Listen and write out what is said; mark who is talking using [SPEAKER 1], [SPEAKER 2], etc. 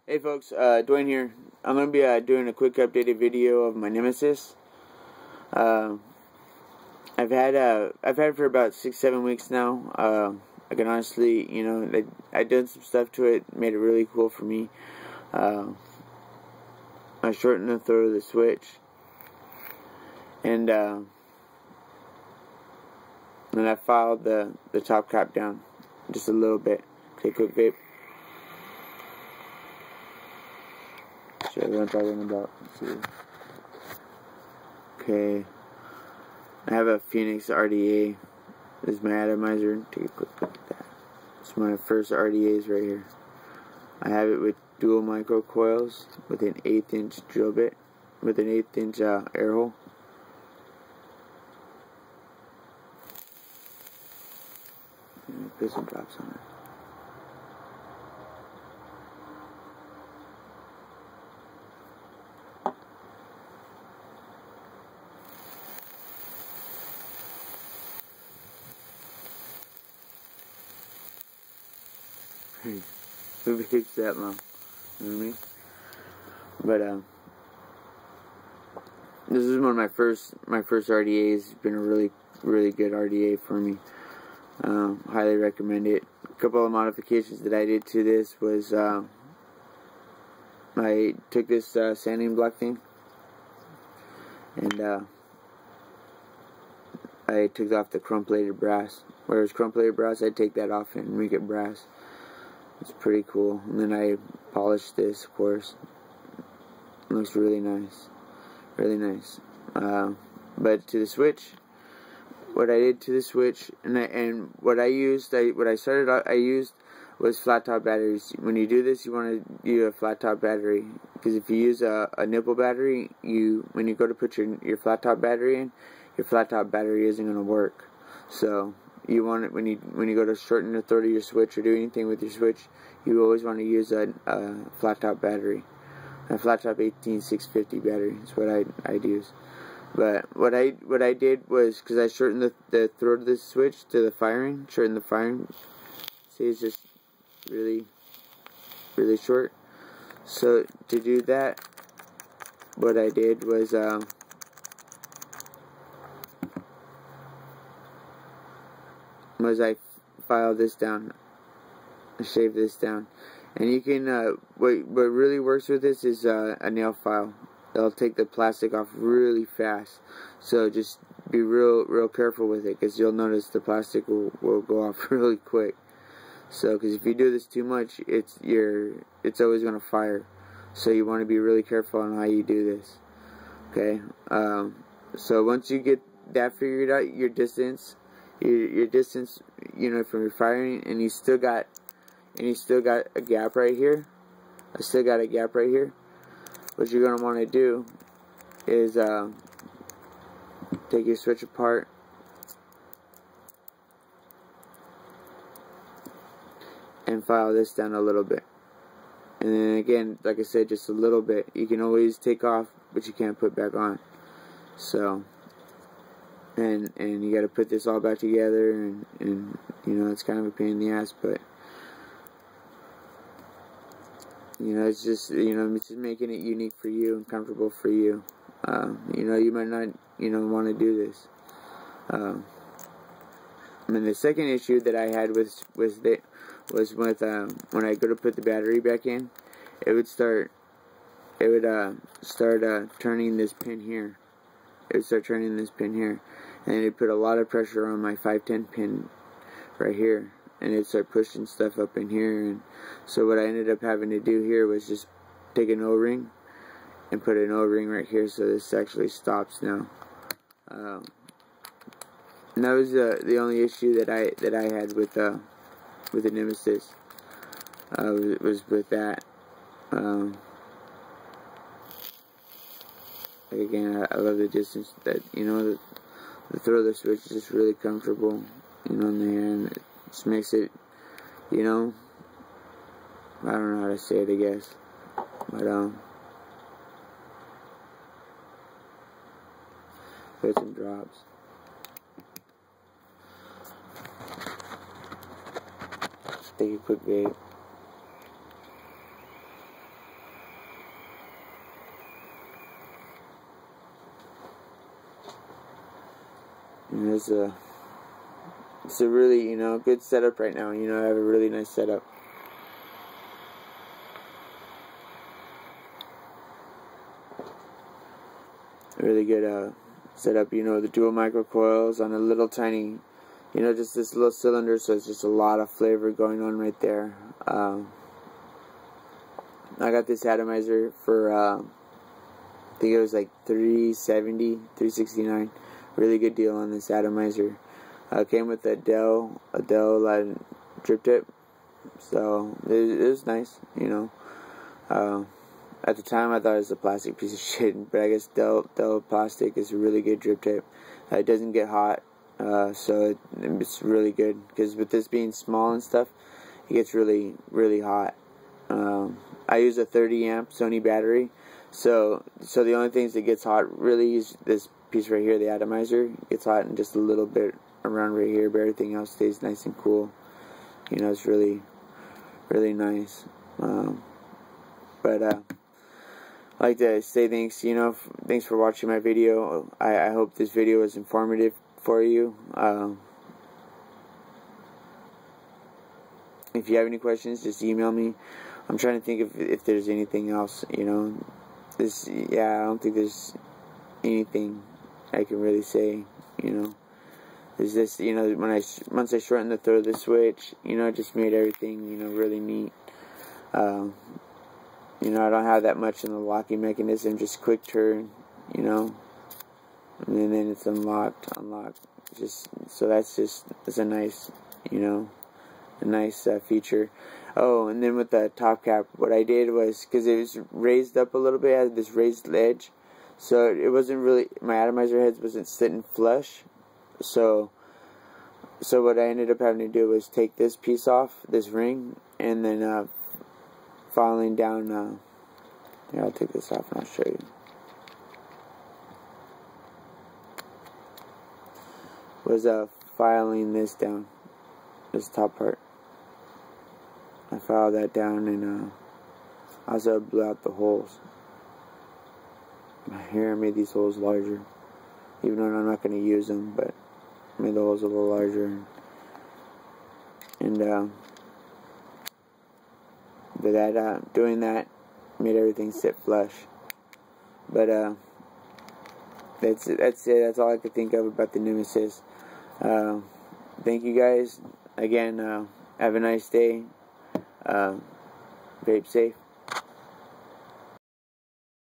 [SPEAKER 1] Hey folks, Dwayne here. I'm going to be doing a quick updated video of my Nemesis. I've had it for about 6-7 weeks now. I can honestly, I done some stuff to it, made it really cool for me. I shortened the throw of the switch, and then I filed the top cap down just a little bit. Take a quick vape. Show you what I'm talking about. Let's see. Okay. I have a Phoenix RDA. This is my atomizer. Take a quick look at that. It's my first RDAs right here. I have it with dual micro coils with an 1/8 inch drill bit, with an 1/8 inch air hole. Put some drops on it. Who picks that long? You know what I mean? But this is one of my first RDAs. It's been a really good RDA for me. Highly recommend it. A couple of modifications that I did to this was I took this sanding block thing and I took off the chrome plated brass. Whereas chrome plated brass, I'd take that off and make it brass. It's pretty cool. And then I polished this, of course. It looks really nice. Really nice. But to the switch, what I did to the switch, and what I used was flat top batteries. When you do this, you want to use a flat top battery, because if you use a nipple battery, when you go to put your flat top battery in, your flat top battery isn't going to work. So you want it when you go to shorten the throw of your switch or do anything with your switch, you always want to use a flat top battery. A flat top 18650 battery is what I'd use. But what I did was, because I shortened the throw of the shortened the firing. See, it's just really short. So to do that, what I did was I filed this down, I shaved this down, and you can what really works with this is a nail file. It'll take the plastic off really fast, so just be real careful with it, because you'll notice the plastic will go off really quick. So, because if you do this too much, it's always going to fire. So you want to be really careful on how you do this. Okay. So once you get that figured out, your distance, from your firing, and you still got a gap right here. I still got a gap right here. What you're gonna want to do is take your switch apart, and file this down a little bit. And then again, like I said, just a little bit. You can always take off, but you can't put back on. So, and you got to put this all back together, and it's kind of a pain in the ass, but it's just it's just making it unique for you and comfortable for you. You might not want to do this. And the second issue that I had was with when I go to put the battery back in, it would start turning this pin here. It would start turning this pin here, and it put a lot of pressure on my 510 pin right here, and it started pushing stuff up in here. And so what I ended up having to do here was just take an O-ring and put an O-ring right here, so this actually stops now. And that was the only issue that I had with the Nemesis. Was with that. Again, I love the distance that the throw of the switch is just really comfortable, in the hand. It just makes it, I don't know how to say it, I guess, but put some drops. Take a quick vape. And it's a really, you know, good setup right now. You know, I have a really nice setup. Really good setup. You know, the dual microcoils on a little tiny, you know, just this little cylinder, so it's just a lot of flavor going on right there. I got this atomizer for I think it was like $370, $369. Really good deal on this atomizer. Came with a Dell drip tip, so it was nice, you know. At the time I thought it was a plastic piece of shit, but I guess Dell plastic is a really good drip tip. It doesn't get hot, so it's really good, because with this being small and stuff, it gets really, really hot. I use a 30 amp Sony battery, so the only things that gets hot really is this piece right here, the atomizer. It gets hot and just a little bit around right here, but everything else stays nice and cool. You know, it's really, really nice. But I'd like to say thanks, you know, thanks for watching my video. I hope this video was informative for you. If you have any questions, just email me. I'm trying to think if there's anything else, you know. I don't think there's anything I can really say, you know. There's this, you know, once I shortened the throw of the switch, you know, it just made everything, you know, really neat. You know, I don't have that much in the locking mechanism, just quick turn, you know, and then it's unlocked, just, so that's a nice, you know, a nice feature. Oh, and then with the top cap, what I did was, because it was raised up a little bit, I had this raised ledge, so it wasn't really, my atomizer heads wasn't sitting flush, so what I ended up having to do was take this piece off, this ring, and then filing down, yeah, I'll take this off and I'll show you. Was filing this down, this top part. I filed that down, and also blew out the holes. Here I made these holes larger, even though I'm not going to use them, but I made the holes a little larger, and doing that made everything sit flush. But that's it. That's all I could think of about the Nemesis. Thank you guys again. Have a nice day. Vape safe.